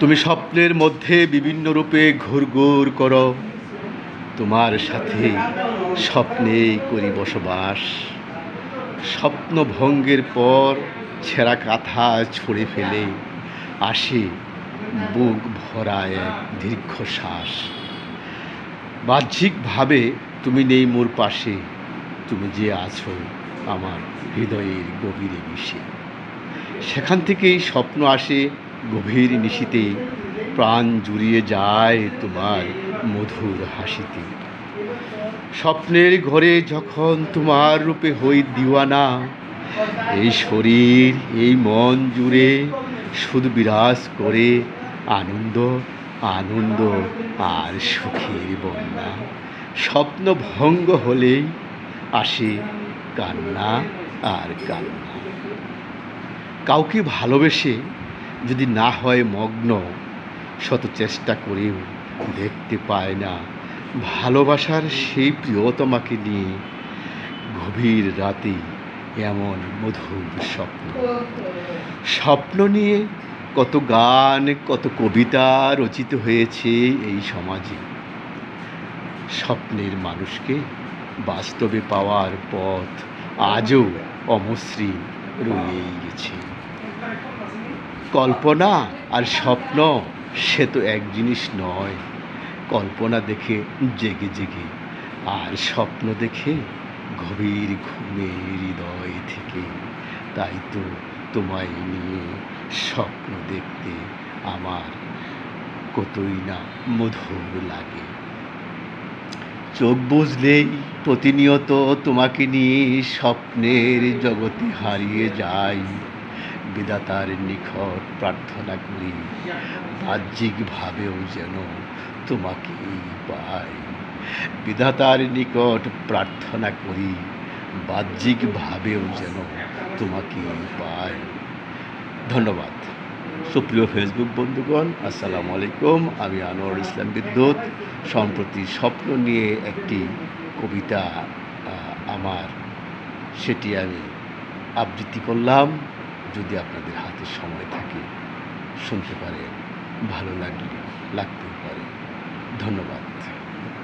তুমি স্বপ্নের মধ্যে বিভিন্ন রূপে ঘুরঘুর করো, তোমার সাথে স্বপ্নেই করি বসবাস। স্বপ্ন ভঙ্গের পর ছেঁড়া কাঁথা ছুঁড়ে ফেলে আসে বুক ভরা এক দীর্ঘশ্বাস। বাহ্যিকভাবে তুমি নেই মোর পাশে, তুমি যে আছো আমার হৃদয়ের গভীরে মিশে। সেখান থেকেই স্বপ্ন আসে গভীর নিশীতে, প্রাণ জুড়িয়ে যায় তোমার মধুর হাসিতে। স্বপ্নের ঘরে যখন তোমার রূপে হই দিওয়ানা, এই শরীর এই মন জুড়ে শুধু বিরাজ করে আনন্দ আনন্দ আর সুখের বন্যা। স্বপ্ন ভঙ্গ হলেই আসে কান্না আর কান্না। কাউকে ভালোবেসে যদি না হয় মগ্ন, শত চেষ্টা করেও দেখতে পায় না ভালোবাসার সেই প্রিয়তমাকে নিয়ে গভীর রাতে এমন মধুর স্বপ্ন। স্বপ্ন নিয়ে কত গান কত কবিতা রচিত হয়েছে এই সমাজে। স্বপ্নের মানুষকে বাস্তবে পাওয়ার পথ আজও অমসৃণ রয়েই গেছে। কল্পনা আর স্বপ্ন সে তো এক জিনিস নয়। কল্পনা দেখে জেগে জেগে, আর স্বপ্ন দেখে গভীর ঘুমে হৃদয় থেকে। তাই তো তোমায় নিয়ে স্বপ্ন দেখতে আমার কতই না মধুর লাগে। চোখ বুঝলেই প্রতিনিয়ত তোমাকে নিয়ে স্বপ্নের জগতে হারিয়ে যাই। বিধাতার নিকট প্রার্থনা করি বাহ্যিকভাবেও যেন তোমাকেই পাই। বিধাতার নিকট প্রার্থনা করি বাহ্যিকভাবেও যেন তোমাকেই পাই। ধন্যবাদ। সুপ্রিয় ফেসবুক বন্ধুগণ, আসসালামু আলাইকুম। আমি আনোয়ার ইসলাম বিদ্যুৎ। সম্প্রতি স্বপ্ন নিয়ে একটি কবিতা আমার, সেটি আমি আবৃত্তি করলাম। যদি আপনাদের হাতে সময় থাকে শুনতে পারেন, ভালো লাগতেও পারে। ধন্যবাদ।